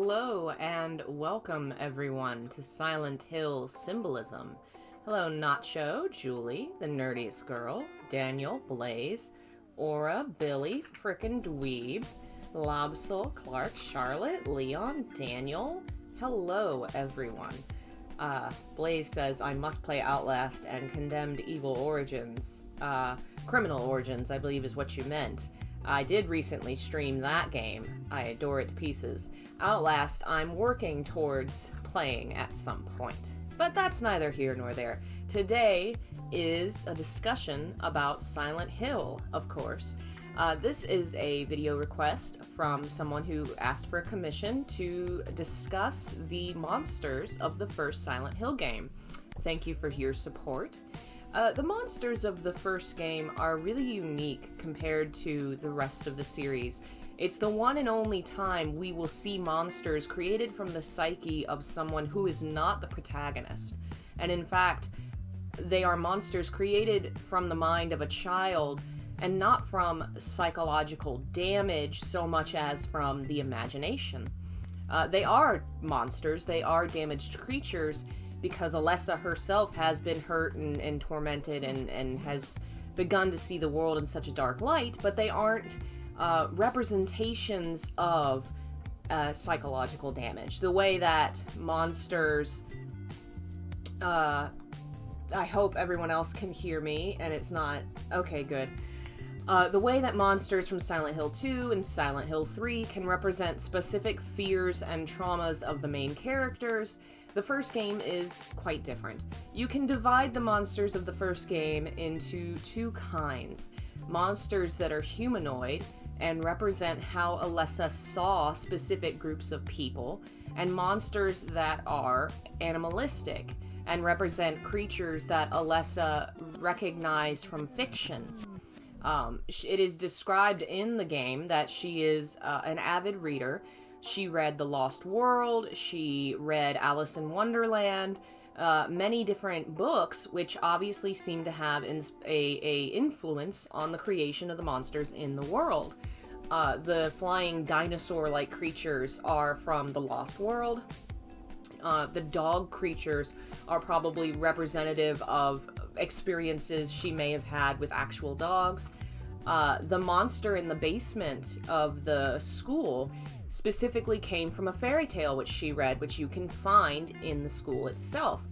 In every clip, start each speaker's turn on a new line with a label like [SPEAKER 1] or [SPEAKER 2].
[SPEAKER 1] Hello and welcome everyone to Silent Hill Symbolism. Hello Nacho, Julie, the nerdiest girl, Daniel, Blaze, Aura, Billy, frickin' dweeb, Lobsel, Clark, Charlotte, Leon, Daniel. Hello everyone. Blaze says, I must play Outlast and Condemned Evil Origins. Criminal Origins, I believe is what you meant. I did recently stream that game. I adore it to pieces. Outlast, I'm working towards playing at some point. But that's neither here nor there. Today is a discussion about Silent Hill, of course. This is a video request from someone who asked for a commission to discuss the monsters of the first Silent Hill game. Thank you for your support. The monsters of the first game are really unique compared to the rest of the series. It's the one and only time we will see monsters created from the psyche of someone who is not the protagonist. And in fact, they are monsters created from the mind of a child and not from psychological damage so much as from the imagination. They are monsters, they are damaged creatures, because Alessa herself has been hurt and tormented and has begun to see the world in such a dark light, but they aren't representations of psychological damage. The way that monsters... I hope everyone else can hear me, and it's not... Okay, good. The way that monsters from Silent Hill 2 and Silent Hill 3 can represent specific fears and traumas of the main characters, the first game is quite different. You can divide the monsters of the first game into two kinds. Monsters that are humanoid and represent how Alessa saw specific groups of people, and monsters that are animalistic and represent creatures that Alessa recognized from fiction. It is described in the game that she is an avid reader. She read The Lost World, she read Alice in Wonderland, many different books, which obviously seem to have a influence on the creation of the monsters in the world. The flying dinosaur-like creatures are from The Lost World. The dog creatures are probably representative of experiences she may have had with actual dogs. The monster in the basement of the school specifically came from a fairy tale which she read, which you can find in the school itself.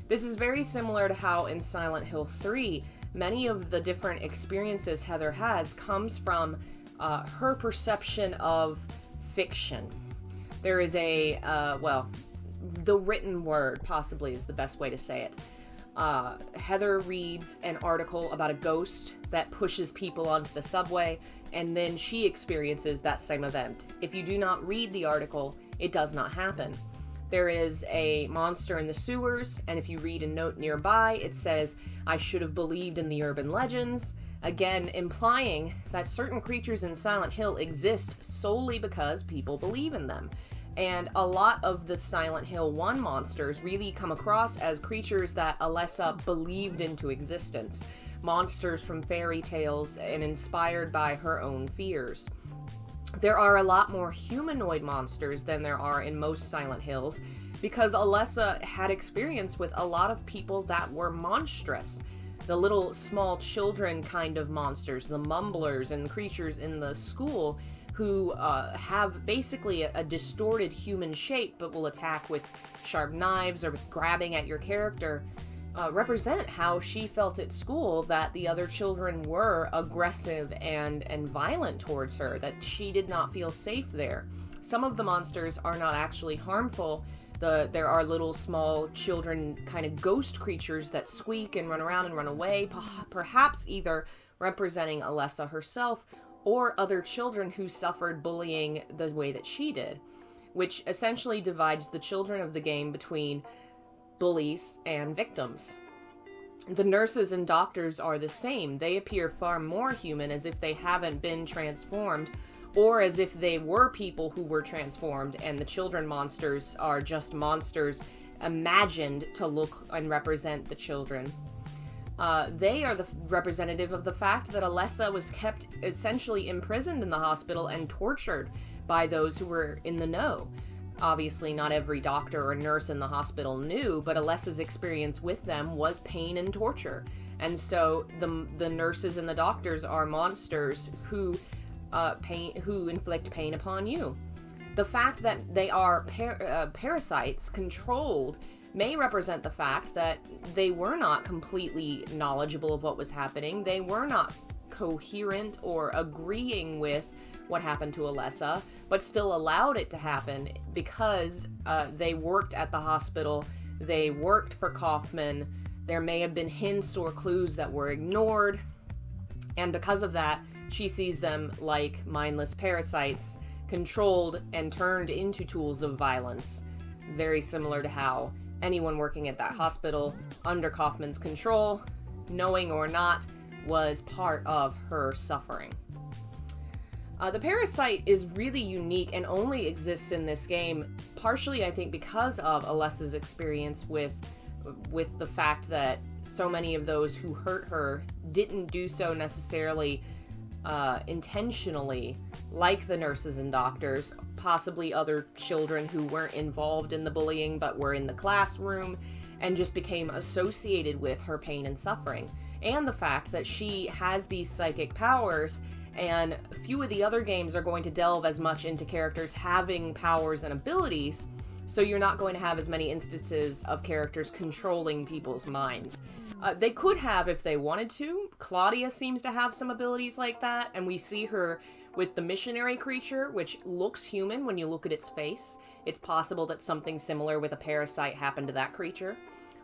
[SPEAKER 1] This is very similar to how in Silent Hill 3, many of the different experiences Heather has comes from her perception of fiction. There is the written word possibly is the best way to say it. Heather reads an article about a ghost that pushes people onto the subway, and then she experiences that same event. If you do not read the article, it does not happen. There is a monster in the sewers, and if you read a note nearby, it says, I should have believed in the urban legends, again implying that certain creatures in Silent Hill exist solely because people believe in them. And a lot of the Silent Hill 1 monsters really come across as creatures that Alessa believed into existence. Monsters from fairy tales and inspired by her own fears. There are a lot more humanoid monsters than there are in most Silent Hills, because Alessa had experience with a lot of people that were monstrous. The little small children kind of monsters, the mumblers and creatures in the school who have basically a distorted human shape but will attack with sharp knives or with grabbing at your character, represent how she felt at school that the other children were aggressive and violent towards her, that she did not feel safe there. Some of the monsters are not actually harmful. There are little small children kind of ghost creatures that squeak and run around and run away, perhaps either representing Alessa herself or other children who suffered bullying the way that she did, which essentially divides the children of the game between bullies and victims. The nurses and doctors are the same. They appear far more human, as if they haven't been transformed, or as if they were people who were transformed, and the children monsters are just monsters imagined to look and represent the children. They are the representative of the fact that Alessa was kept essentially imprisoned in the hospital and tortured by those who were in the know. obviously not every doctor or nurse in the hospital knew, but Alessa's experience with them was pain and torture. And so the nurses and the doctors are monsters who inflict pain upon you. The fact that they are parasites controlled may represent the fact that they were not completely knowledgeable of what was happening. They were not coherent or agreeing with what happened to Alessa, but still allowed it to happen because they worked at the hospital, they worked for Kaufman, there may have been hints or clues that were ignored, and because of that, she sees them like mindless parasites, controlled and turned into tools of violence, very similar to how anyone working at that hospital under Kaufman's control, knowing or not, was part of her suffering. The parasite is really unique and only exists in this game, partially I think because of Alessa's experience with the fact that so many of those who hurt her didn't do so necessarily intentionally, like the nurses and doctors, possibly other children who weren't involved in the bullying but were in the classroom and just became associated with her pain and suffering. And the fact that she has these psychic powers, and few of the other games are going to delve as much into characters having powers and abilities, so you're not going to have as many instances of characters controlling people's minds. They could have if they wanted to. Claudia seems to have some abilities like that, and we see her with the missionary creature, which looks human when you look at its face. It's possible that something similar with a parasite happened to that creature.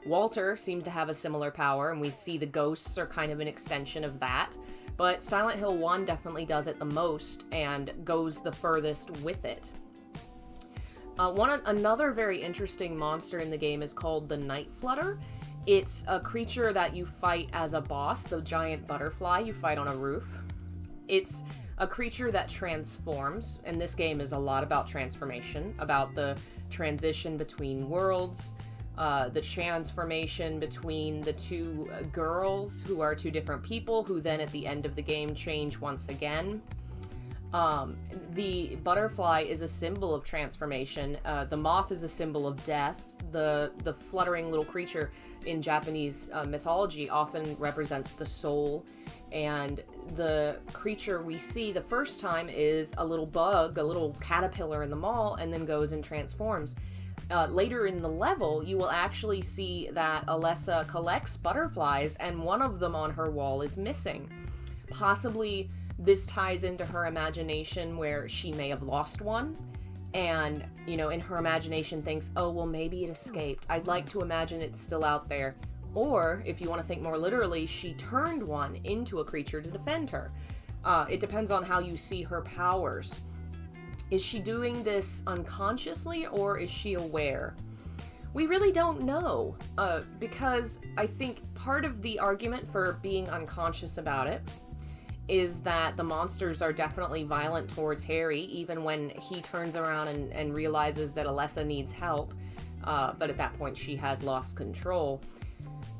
[SPEAKER 1] Walter seems to have a similar power, and we see the ghosts are kind of an extension of that. But Silent Hill 1 definitely does it the most and goes the furthest with it. Another very interesting monster in the game is called the Night Flutter. It's a creature that you fight as a boss, the giant butterfly you fight on a roof. It's a creature that transforms, and this game is a lot about transformation, about the transition between worlds, the transformation between the two girls who are two different people who then at the end of the game change once again. The butterfly is a symbol of transformation. The moth is a symbol of death. The fluttering little creature in Japanese mythology often represents the soul. And the creature we see the first time is a little bug, a little caterpillar in the mall, and then goes and transforms. Later in the level, you will actually see that Alessa collects butterflies, and one of them on her wall is missing. Possibly this ties into her imagination where she may have lost one, and, in her imagination thinks, oh, well, maybe it escaped. I'd like to imagine it's still out there. Or, if you want to think more literally, she turned one into a creature to defend her. It depends on how you see her powers. Is she doing this unconsciously, or is she aware? We really don't know, because I think part of the argument for being unconscious about it is that the monsters are definitely violent towards Harry, even when he turns around and realizes that Alessa needs help, but at that point she has lost control.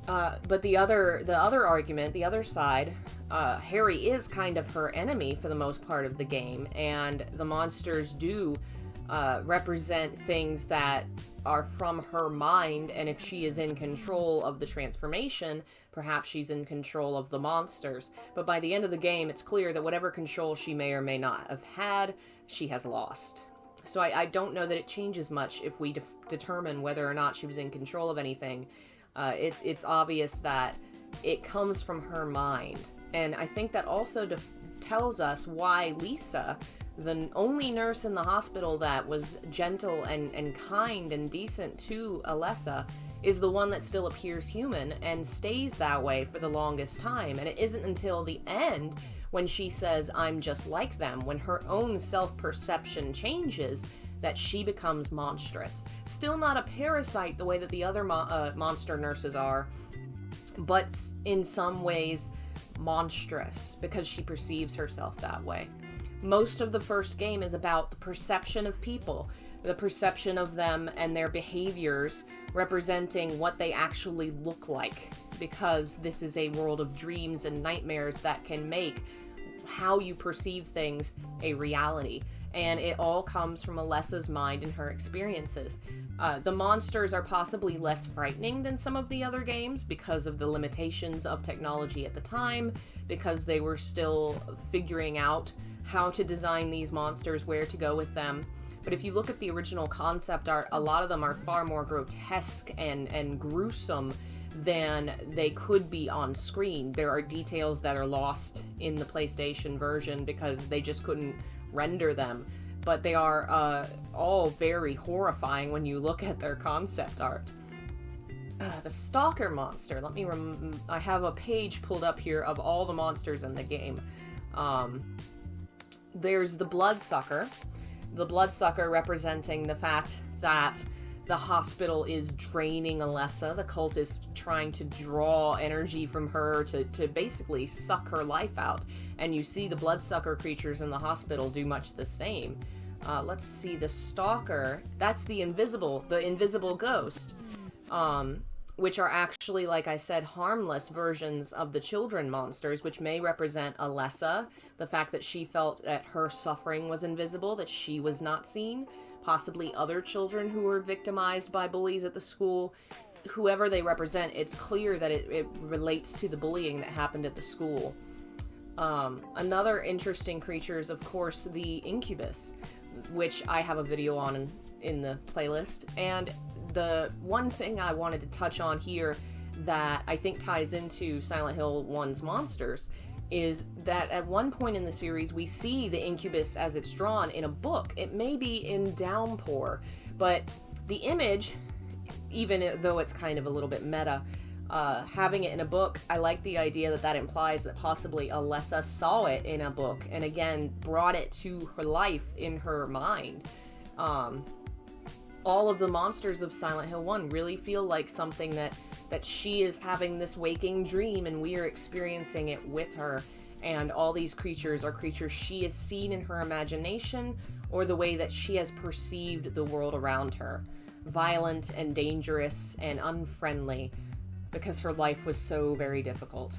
[SPEAKER 1] But the other argument, the other side, Harry is kind of her enemy for the most part of the game, and the monsters do represent things that are from her mind, and if she is in control of the transformation, perhaps she's in control of the monsters. But by the end of the game, it's clear that whatever control she may or may not have had, she has lost. So I don't know that it changes much if we determine whether or not she was in control of anything. It's obvious that it comes from her mind. And I think that also tells us why Lisa, the only nurse in the hospital that was gentle and kind and decent to Alessa, is the one that still appears human and stays that way for the longest time. And it isn't until the end when she says, I'm just like them, when her own self-perception changes, that she becomes monstrous. Still not a parasite the way that the other monster nurses are, but in some ways monstrous because she perceives herself that way. Most of the first game is about the perception of people, the perception of them and their behaviors representing what they actually look like, because this is a world of dreams and nightmares that can make how you perceive things a reality. and it all comes from Alessa's mind and her experiences. The monsters are possibly less frightening than some of the other games because of the limitations of technology at the time, because they were still figuring out how to design these monsters, where to go with them. But if you look at the original concept art, a lot of them are far more grotesque and gruesome than they could be on screen. There are details that are lost in the PlayStation version because they just couldn't render them. But they are all very horrifying when you look at their concept art. The Stalker monster. I have a page pulled up here of all the monsters in the game. There's the Bloodsucker. The Bloodsucker representing the fact that the hospital is draining Alessa. The cult is trying to draw energy from her to basically suck her life out. And you see the Bloodsucker creatures in the hospital do much the same. Let's see, the Stalker. That's the invisible ghost. Which are actually, like I said, harmless versions of the children monsters, which may represent Alessa, the fact that she felt that her suffering was invisible, that she was not seen, possibly other children who were victimized by bullies at the school. Whoever they represent, it's clear that it relates to the bullying that happened at the school. Another interesting creature is, of course, the Incubus, which I have a video on in the playlist, and the one thing I wanted to touch on here that I think ties into Silent Hill 1's monsters is that at one point in the series we see the Incubus as it's drawn in a book. It may be in Downpour, but the image, even though it's kind of a little bit meta, having it in a book, I like the idea that implies that possibly Alessa saw it in a book and again brought it to her life in her mind. All of the monsters of Silent Hill 1 really feel like something that she is having this waking dream and we are experiencing it with her. And all these creatures are creatures she has seen in her imagination or the way that she has perceived the world around her. Violent and dangerous and unfriendly because her life was so very difficult.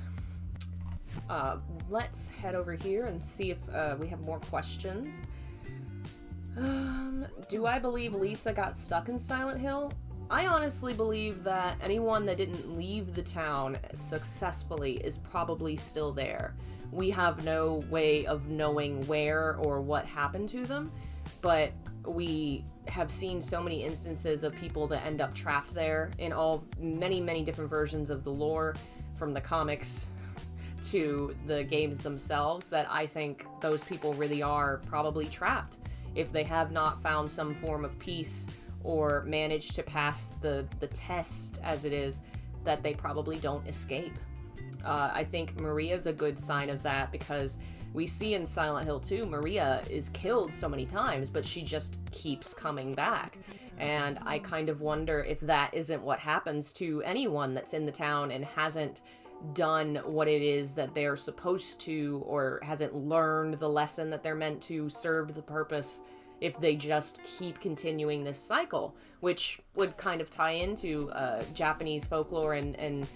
[SPEAKER 1] Let's head over here and see if we have more questions. Do I believe Lisa got stuck in Silent Hill? I honestly believe that anyone that didn't leave the town successfully is probably still there. We have no way of knowing where or what happened to them, but we have seen so many instances of people that end up trapped there in many different versions of the lore, from the comics to the games themselves, that I think those people really are probably trapped. If they have not found some form of peace or managed to pass the test as it is, that they probably don't escape. I think Maria's a good sign of that, because we see in Silent Hill 2, Maria is killed so many times, but she just keeps coming back. And I kind of wonder if that isn't what happens to anyone that's in the town and hasn't done what it is that they're supposed to, or hasn't learned the lesson that they're meant to, served the purpose, if they just keep continuing this cycle, which would kind of tie into Japanese folklore and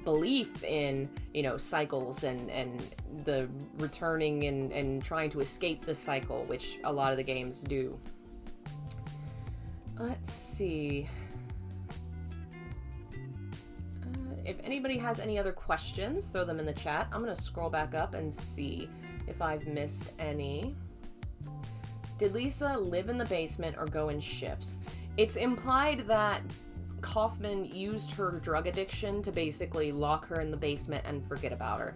[SPEAKER 1] belief in, cycles and the returning and trying to escape the cycle, which a lot of the games do. Let's see. If anybody has any other questions, throw them in the chat. I'm going to scroll back up and see if I've missed any. Did Lisa live in the basement or go in shifts? It's implied that Kaufman used her drug addiction to basically lock her in the basement and forget about her.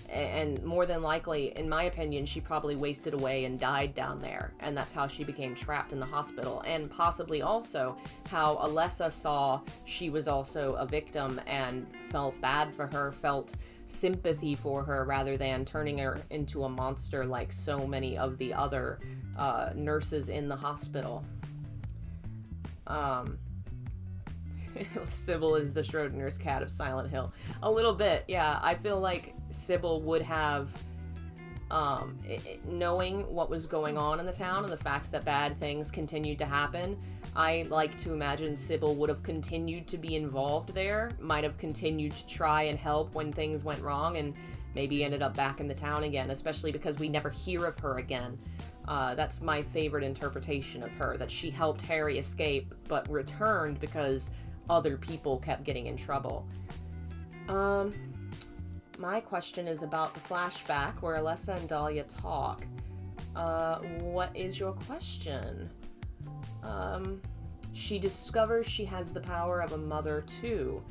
[SPEAKER 1] And more than likely, in my opinion, she probably wasted away and died down there, and that's how she became trapped in the hospital, and possibly also how Alessa saw she was also a victim and felt bad for her, felt sympathy for her, rather than turning her into a monster like so many of the other nurses in the hospital. Sybil is the Schrodinger's cat of Silent Hill. A little bit, yeah. I feel like Sybil would have, knowing what was going on in the town and the fact that bad things continued to happen, I like to imagine Sybil would have continued to be involved there, might have continued to try and help when things went wrong, and maybe ended up back in the town again, especially because we never hear of her again. That's my favorite interpretation of her, that she helped Harry escape, but returned because other people kept getting in trouble. My question is about the flashback where Alessa and Dahlia talk. What is your question? She discovers she has the power of a mother too.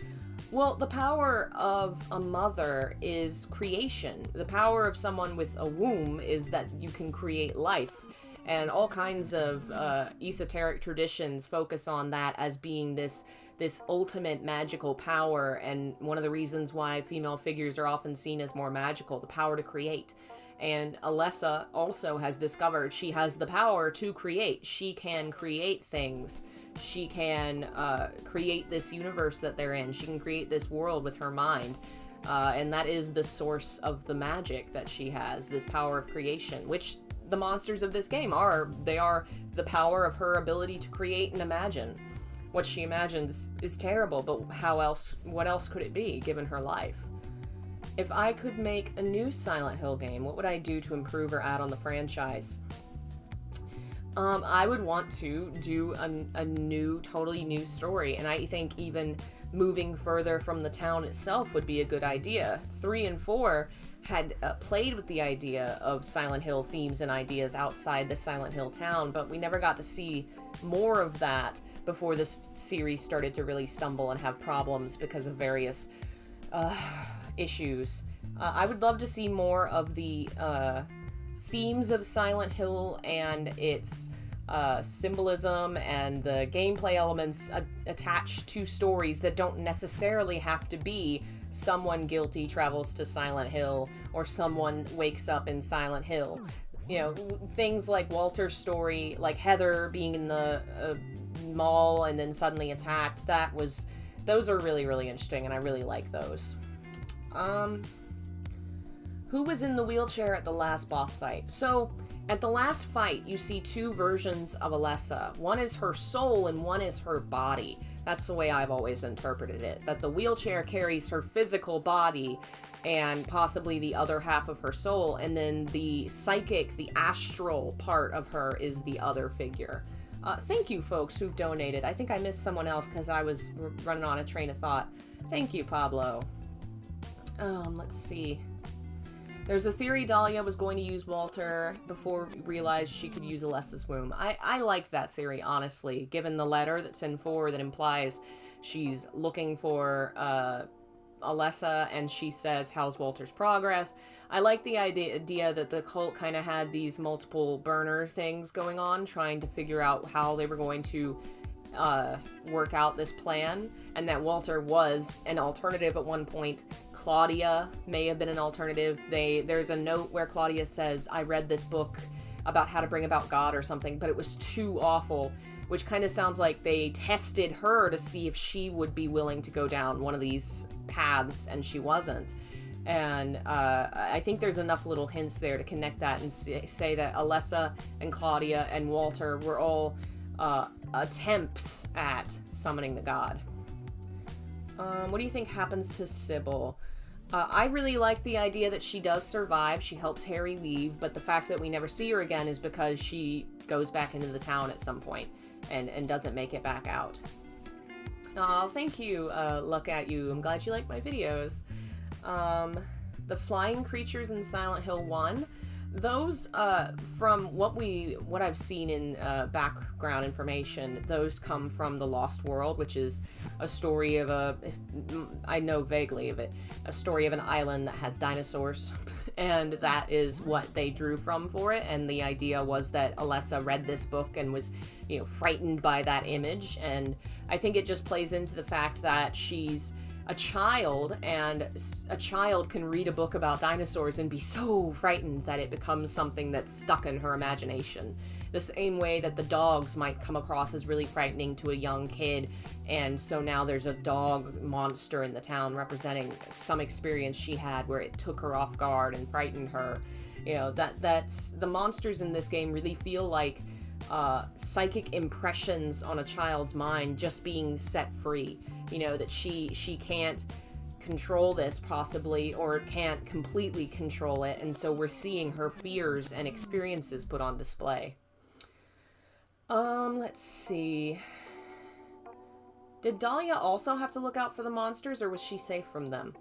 [SPEAKER 1] Well, the power of a mother is creation. The power of someone with a womb is that you can create life. And all kinds of esoteric traditions focus on that as being this ultimate magical power, and one of the reasons why female figures are often seen as more magical, the power to create. And Alessa also has discovered she has the power to create. She can create things. She can create this universe that they're in. She can create this world with her mind. And that is the source of the magic that she has, this power of creation, which the monsters of this game are. They are the power of her ability to create and imagine. What she imagines is terrible, but what else could it be, given her life? If I could make a new Silent Hill game, what would I do to improve or add on the franchise? I would want to do a totally new story, and I think even moving further from the town itself would be a good idea. 3 and 4 had played with the idea of Silent Hill themes and ideas outside the Silent Hill town, but we never got to see more of that before this series started to really stumble and have problems because of various issues. I would love to see more of the themes of Silent Hill and its symbolism and the gameplay elements attached to stories that don't necessarily have to be someone guilty travels to Silent Hill or someone wakes up in Silent Hill. You know, things like Walter's story, like Heather being in the mall and then suddenly attacked, those are really, really interesting, and I really like those. Who was in the wheelchair at the last boss fight? So, at the last fight, you see 2 versions of Alessa. One is her soul and one is her body. That's the way I've always interpreted it, that the wheelchair carries her physical body and possibly the other half of her soul, and then the psychic, the astral part of her is the other figure. Thank you, folks who've donated. I think I missed someone else because I was running on a train of thought. Thank you, Pablo. Let's see. There's a theory Dahlia was going to use Walter before we realized she could use Alessa's womb. I like that theory, honestly, given the letter that's in 4 that implies she's looking for Alessa, and she says, how's Walter's progress? I like the idea that the cult kind of had these multiple burner things going on, trying to figure out how they were going to work out this plan, and that Walter was an alternative at one point. Claudia may have been an alternative. There's a note where Claudia says, I read this book about how to bring about God or something, but it was too awful, which kind of sounds like they tested her to see if she would be willing to go down one of these paths, and she wasn't. And I think there's enough little hints there to connect that and say that Alessa and Claudia and Walter were all attempts at summoning the god. What do you think happens to Sybil? I really like the idea that she does survive. She helps Harry leave, but the fact that we never see her again is because she goes back into the town at some point and doesn't make it back out. Oh, thank you, Luck at You. I'm glad you like my videos. The flying creatures in Silent Hill 1, those, from what I've seen in background information, those come from The Lost World, which is a story of I know vaguely of it, a story of an island that has dinosaurs, and that is what they drew from for it, and the idea was that Alessa read this book and was, frightened by that image, and I think it just plays into the fact that she's a child, and a child can read a book about dinosaurs and be so frightened that it becomes something that's stuck in her imagination. The same way that the dogs might come across as really frightening to a young kid, and so now there's a dog monster in the town representing some experience she had where it took her off guard and frightened her. That's the monsters in this game really feel like psychic impressions on a child's mind just being set free. That she can't control this possibly, or can't completely control it, and so we're seeing her fears and experiences put on display. Let's see. Did Dahlia also have to look out for the monsters, or was she safe from them?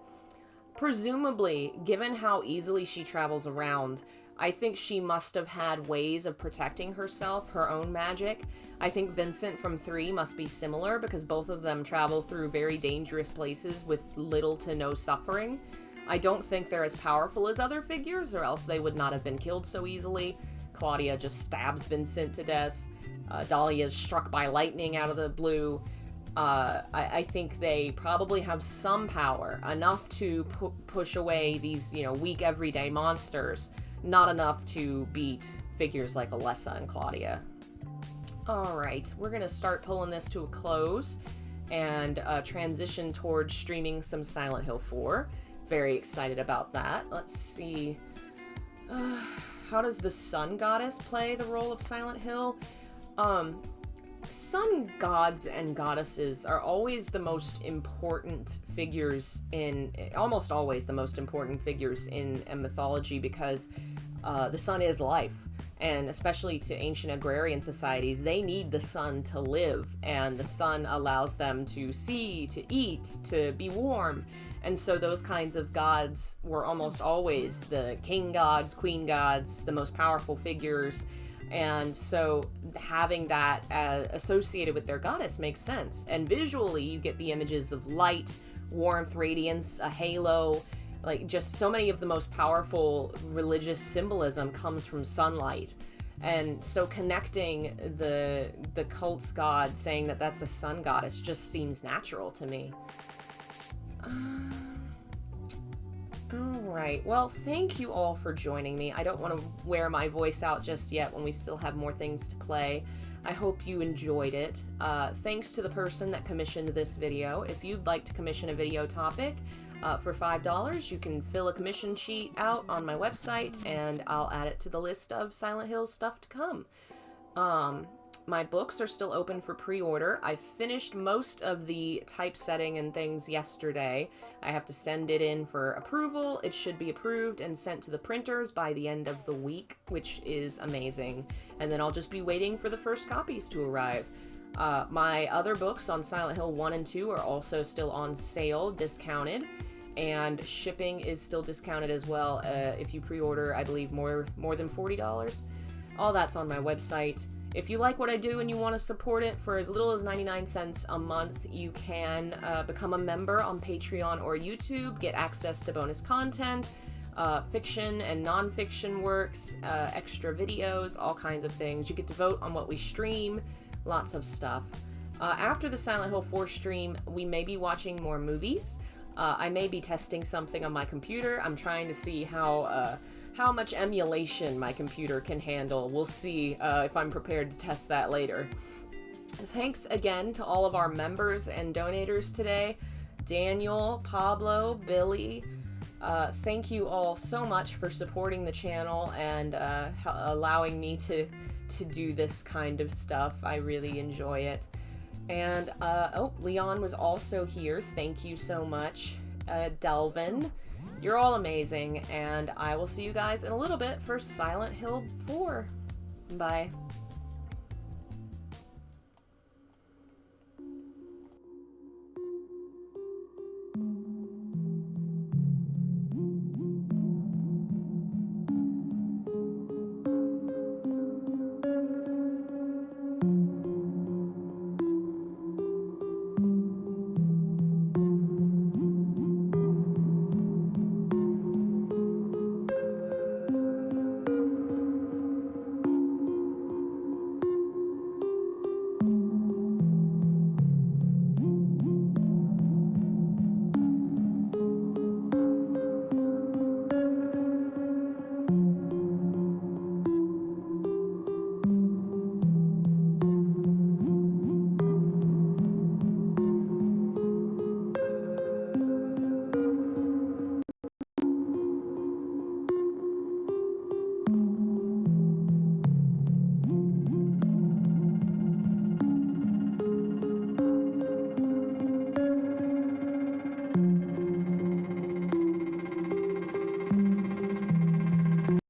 [SPEAKER 1] Presumably, given how easily she travels around, I think she must have had ways of protecting herself, her own magic. I think Vincent from 3 must be similar, because both of them travel through very dangerous places with little to no suffering. I don't think they're as powerful as other figures, or else they would not have been killed so easily. Claudia just stabs Vincent to death. Dahlia is struck by lightning out of the blue. I think they probably have some power, enough to push away these, weak everyday monsters, not enough to beat figures like Alessa and Claudia. Alright, we're gonna start pulling this to a close and transition towards streaming some Silent Hill 4. Very excited about that. Let's see. How does the Sun Goddess play the role of Silent Hill? Sun gods and goddesses are always the most important figures almost always the most important figures in a mythology, because the sun is life, and especially to ancient agrarian societies, they need the sun to live, and the sun allows them to see, to eat, to be warm. And so those kinds of gods were almost always the king gods, queen gods, the most powerful figures. And so having that associated with their goddess makes sense. And visually, you get the images of light, warmth, radiance, a halo. Like, just so many of the most powerful religious symbolism comes from sunlight. And so connecting the cult's god, saying that that's a sun goddess, just seems natural to me. Alright, well, thank you all for joining me. I don't want to wear my voice out just yet when we still have more things to play. I hope you enjoyed it. Thanks to the person that commissioned this video. If you'd like to commission a video topic for $5, you can fill a commission sheet out on my website, and I'll add it to the list of Silent Hill stuff to come. My books are still open for pre-order. I finished most of the typesetting and things yesterday. I have to send it in for approval. It should be approved and sent to the printers by the end of the week, which is amazing. And then I'll just be waiting for the first copies to arrive. My other books on Silent Hill 1 and 2 are also still on sale, discounted, and shipping is still discounted as well. If you pre-order, I believe more than $40. All that's on my website. If you like what I do and you want to support it for as little as 99 cents a month, you can become a member on Patreon or YouTube, get access to bonus content, fiction and non-fiction works, extra videos, all kinds of things. You get to vote on what we stream, lots of stuff. After the Silent Hill 4 stream, we may be watching more movies. I may be testing something on my computer. I'm trying to see how much emulation my computer can handle. We'll see if I'm prepared to test that later. Thanks again to all of our members and donators today. Daniel, Pablo, Billy, thank you all so much for supporting the channel and allowing me to do this kind of stuff. I really enjoy it. And, Leon was also here. Thank you so much. Delvin. You're all amazing, and I will see you guys in a little bit for Silent Hill 4. Bye.